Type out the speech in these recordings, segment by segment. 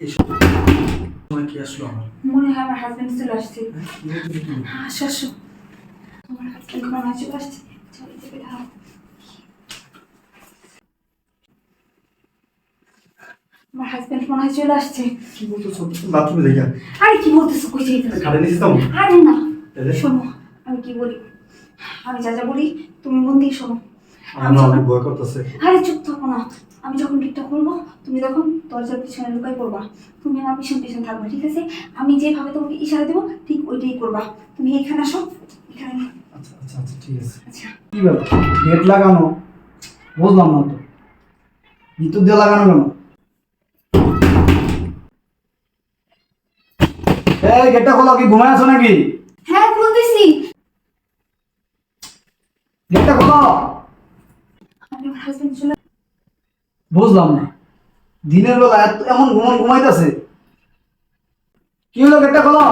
এই সময় কি আসলো আমার? মনে হয় আমার হাজবেন্ড চলে আসছে। আসো আসো, আমার হাজবেন্ড মনে হয় চলে আসছে। চলো চেপে দাও। আমার হাজবেন্ড মনে হয় চলে আসছে। কি বলতেছো? বাথরুমে যাই। আরে কি বলতেছো? কই যাইতেছো? খাটে নিচে যাও। আরে না, তাহলে শোনো আমি কি বলি, আমি যা যা বলি তুমি মন দিয়ে শোনো। আমার না অনেক ভয় করতেছে। আরে চুপ থাকো না, আমি যখন গেটটা খুলবো তুমি তখন দরজার পিছনে লুকাই পড়বা। তুমি আমার পিছন পিছন থাকবা, ঠিক আছে? আমি যেভাবে তোমাকে ইশারা দেবো ঠিক ওইটাই করবা। তুমি এখানে আসো, এখানে। আচ্ছা আচ্ছা আচ্ছা ঠিক আছে। আচ্ছা কি ব্যাপার? গেট লাগানো বুঝলাম না তো, ভিতর দিয়ে লাগানো কেন? এই গেটটা খোলো, কি ঘুমায় আছো নাকি? হ্যাঁ খুলতেছি। গেটটা খোলো। আমার হাজবেন্ড চলে। বুঝলাম না, দিনের বেলা এত এমন ঘুমাইতেছে। কি হলো? গেটটা খোলো।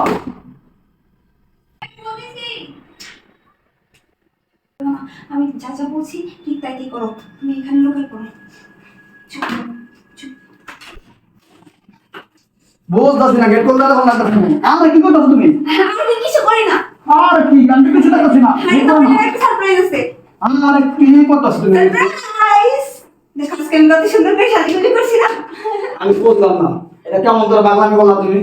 আমি যা যা বলছি ঠিক তাই তাই করো। তুমি এখানে লুকাই পড়ো। চুপ চুপ। বুঝতেছি না, গেট খুলতে তখন লাগতেছে না। আমরা কি করতেছো তুমি? আমি কিছু করি না। আর কি আমি কিছু দেখতেছি না। আরে তোমার একটা সারপ্রাইজ আছে। আমার কি করতেছো তুমি? সারপ্রাইজ! দেখো আজকে আমি কত সুন্দর করে সাজুগুজু করছি না? আমি বুঝলাম না, এটা কেমন করে বাংলামি বললা তুমি?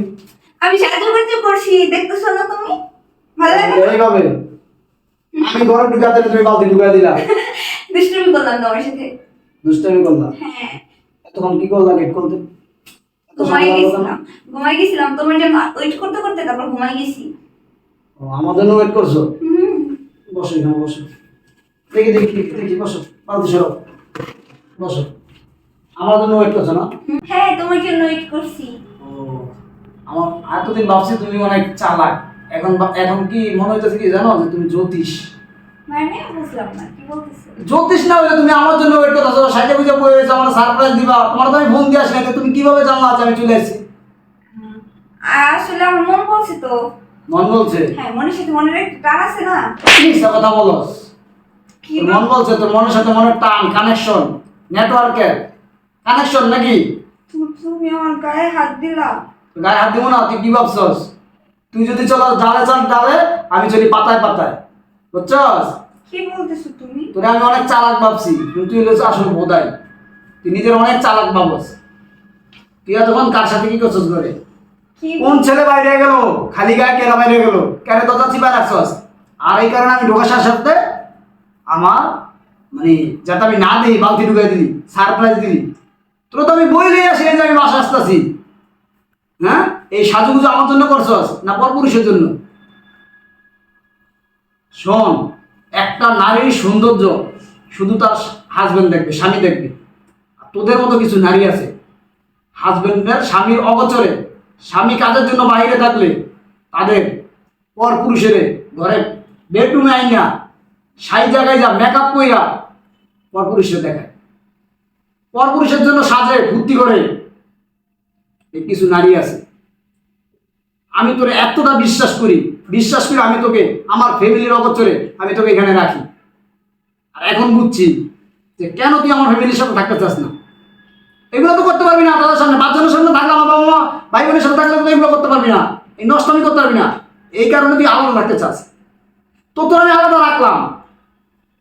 আমি সাজুগুজু করছি, দেখতেছো না তুমি? ভালো লাগে না? এইভাবে আমি ঘরে ঢুকাতে তুমি বালতি ঢুকাই দিলা। দুষ্টুমি করলাম তোমার সাথে। দুষ্টামি করলা। হ্যাঁ, তখন কি করলা গেট খুলতে? ঘুমাই গেছিলাম। ঘুমাই গেছিলাম তোমার জন্য ওয়েট করতে করতে, তারপর ঘুমাই গেছি। ও, আমার জন্য ওয়েট করছো? হুম। বসো এখানে বসো। দেখি দেখি দেখি দেখি বসো, বালতি সরো, বসো। আমার জন্য ওয়েট করছো না? হ্যাঁ তোমার জন্য ওয়েট করছি। ও, আমার এতদিন ভাবছি তুমি অনেক চালাক, এখন এখন কি মনে হইতেছে কি জানো, যে তুমি জ্যোতিষ। মানে বুঝলাম না কি বলতেছো। জ্যোতিষ না হলে তুমি আমার জন্য ওয়েট করতেছো, সাইডে বুঝে বই হয়েছে, আমার সারপ্রাইজ দিবা। তোমার তো আমি ফোন দিয়ে আসি না, তুমি কিভাবে জানলা যে আমি চলে আসছি? আসলে আমার মন বলছে তো। মন বলছে? হ্যাঁ, মনের সাথে মনের একটা টান আছে না? মিথ্যা কথা বলস। কি তোর মন বলছে, তোর মনের সাথে মনের টান, কানেকশন, নেটওয়ার্কের কানেকশন নাকি? তুমি আমার গায়ে হাত দিলা। গায়ে হাত দিব না, তুই কি ভাবছস? তুই যদি চলো ডালে চল ডালে, আমি চলি পাতায় পাতায়, বুঝছস? কি বলতেছো তুমি? তোরে আমি অনেক চালাক ভাবছি, কিন্তু তুই হলো আসল বোধাই। তুই নিজের অনেক চালাক ভাবস। তুই তখন কার সাথে কি করছস ঘরে? কি কোন ছেলে বাইরে গেল, খালি গায়ে কেরা বাইরে গেল, কেন দরজা চিপায় রাখছস? আর এই কারণে আমি ঢোকার সাথে সাথে আমার মানে যাতে আমি না দিই বালতি ঢুকাই দিলি, সারপ্রাইজ দিলি। তোর তো আমি বইলেই আসি যে আমি বাসা আসতেছি। হ্যাঁ, এই সাজুগুজু আমার জন্য করছস না পরপুরুষের জন্য? শোন, একটা নারীর সৌন্দর্য শুধু তার হাজবেন্ড দেখবে, স্বামী দেখবে। আর তোদের মতো কিছু নারী আছে, হাজবেন্ডের স্বামীর অগোচরে, স্বামী কাজের জন্য বাইরে থাকলে তাদের পর পুরুষের ঘরে বেডরুমে আইনা সাই জায়গায় যা মেকআপ কইরা পর পুরুষের দেখায়, পর পুরুষের জন্য সাজে ফুর্তি করে। এই কিছু নারী আছে। আমি তোরে এতটা বিশ্বাস করি, বিশ্বাস করে আমি তোকে আমার ফ্যামিলির অগোচরে আমি তোকে এখানে রাখি। আর এখন বুঝছি যে কেন তুই আমার ফ্যামিলির সাথে থাকতে চাস না। এগুলো তো করতে পারবি না, তাদের সামনে পাঁচজনের সামনে থাকলে, আমার বাবা মা ভাই বোনের সাথে থাকলে তো এগুলো করতে পারবি না, এই নষ্টমি করতে পারবি না। এই কারণে তুই আলাদা থাকতে চাস, তো তোর আমি আলাদা রাখলাম।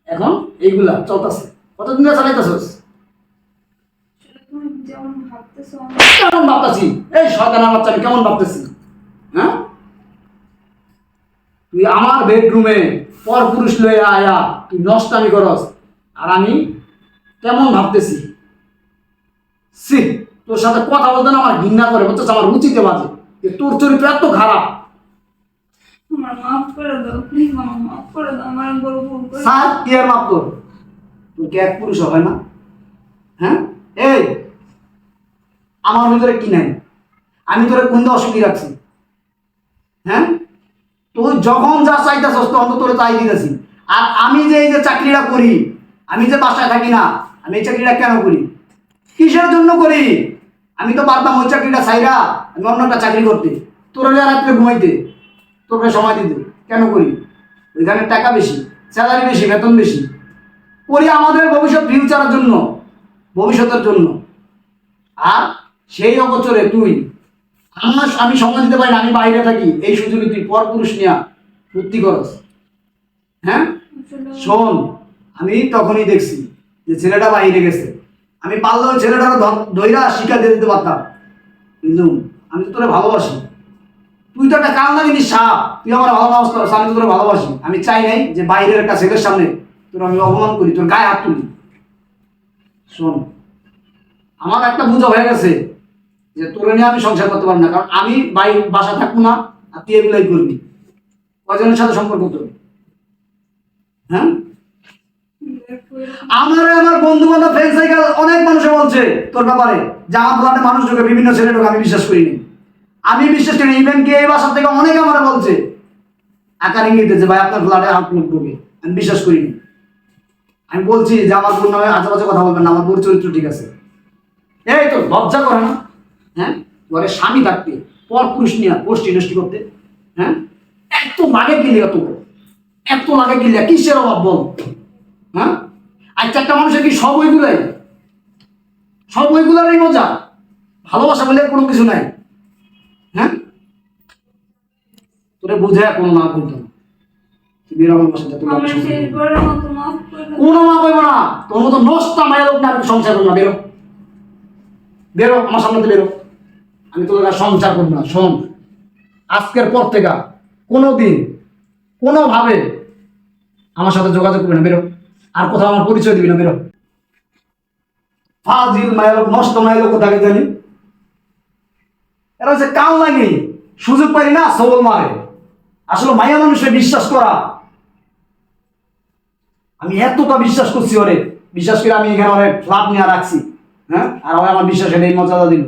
এখন এইগুলা চলতেছে, কতদিন ধরে চালাইতেছস? তুমি যেমন ভাবতেছো কেমন ভাবতেছি? এই শয়তানের বাচ্চা, আমি কেমন ভাবতেছি? হ্যাঁ, তুই আমার বেডরুমে পর পুরুষ লয়ে আয়া তুই নষ্টামি করস, আর আমি কেমন ভাবতেছি? সি, তোর সাথে কথা বলতে না আমার ঘৃণা করে, বুঝছিস? আমার রুচিতে বাজে যে তোর চরিত্র এত খারাপ। আমার মাফ করে দাও প্লিজ, মামা মাফ করে দাও, আমার বড় ভুল করে। স্যার কি আর মাপ তোর? তোর কি এক পুরুষ হয় না? হ্যাঁ, এই আমার ভিতরে কি নাই? আমি তোরে কোন অসুখী রাখছি? হ্যাঁ, তুই যখন যা চাইতেছস তখন তো তোরে তাই দিতেছি। আর আমি যে এই যে চাকরিটা করি, আমি যে বাসায় থাকি না, আমি এই চাকরিটা কেন করি, কিসের জন্য করি? আমি তো পারতাম ওই চাকরিটা ছাইরা আমি অন্য একটা চাকরি করতে, তোর রাত্রে ঘুমাইতে, তোকে সময় দিতে। কেন করি? ওইখানে টাকা বেশি, স্যালারি বেশি, বেতন বেশি। করি আমাদের ভবিষ্যৎ ফিউচারের জন্য, ভবিষ্যতের জন্য। আর সেই অগোচরে তুই আমি সময় দিতে পারি না, আমি বাইরে থাকি, এই সুযোগে তুই পর পুরুষ নিয়ে ফুর্তি করস। হ্যাঁ আসলে শোন, আমি তখনই দেখছি যে ছেলেটা বাইরে গেছে, আমি পারলে ওই ছেলেটার ধৈরা শিক্ষা দিয়ে দিতে পারতাম, কিন্তু আমি তো তোরে ভালোবাসি, তুই তো একটা কান লাগিনি সাপ, তুই আমার ভালো অবস্থা, আমি তো তোরে ভালোবাসি, আমি চাই নাই যে বাইরের একটা ছেলের সামনে তোর আমি অপমান করি, তোর গায়ে হাত তুলি। শোন, আমার একটা বোঝা হয়ে গেছে যে তোরে নিয়ে আমি সংসার করতে পারবো না, কারণ আমি বাসা থাকবো না, আর তুই এগুলাই করবি, কয়জনের সাথে সম্পর্ক তোর? হ্যাঁ, আমার বন্ধু বান্ধব ফ্রেন্ড সাইকেল অনেক মানুষে বলছে তোর ব্যাপারে যে আমার ফ্ল্যাটে মানুষ ঢোকে, বিভিন্ন ছেলে ঢোকে, আমি বিশ্বাস করিনি, আমি বিশ্বাস করিনি। ইভেন কি এই বাসা থেকে অনেকে আমার বলছে আকার ইঙ্গিত দিয়েছে, ভাই আপনার ফ্ল্যাটে আট লোক ঢোকে, আমি বিশ্বাস করিনি। আমি বলছি যে আমার বোন নামে আশেপাশে কথা বলবেন না, আমার বোর চরিত্র ঠিক আছে। এই তো লজ্জা করে না? হ্যাঁ, ঘরে স্বামী থাকতে পর পুরুষ নিয়ে পোস্ট ইন্ডাস্ট্রি করতে, হ্যাঁ, এত লাগে গিলিয়া, তো এত লাগে গিলিয়া কিসের অভাব বল? হ্যাঁ, আচ্ছা একটা মানুষের কি সব ওইগুলারই মজা, ভালোবাসা বলে কোনো কিছু নাই? হ্যাঁ, তোরে বুঝে কোনো না বলতো না, তুমি আমার বাসাতে তুমি আমার শেষবারের মতো মাফ করে দাও। কোনো মা বলবো না, তোর মতো নষ্টা মায়ের লোক না আমি সংসার করবো না, বেরো বেরো আমার সামনে বেরো, আমি তোর কাছে সংসার করবো না। শোন, আজকের পর থেকে কোনোদিন কোনোভাবে আমার সাথে যোগাযোগ করবে না, বেরো, আর কোথাও আমার পরিচয় দিবি না, বেরো। ফাজিল মায়ের লোক, নষ্ট মায়ের লোক কোথাকে জানি, এরা হচ্ছে কাল লাগে, সুযোগ পারি না সবল মারে। আসলে মায়া মানুষের বিশ্বাস করা, আমি এতটা বিশ্বাস করছি ওরে, বিশ্বাস করে আমি এখানে অনেক ফ্ল্যাট নিয়ে রাখছি, হ্যাঁ, আর আমার বিশ্বাস এই মর্যাদা দিল।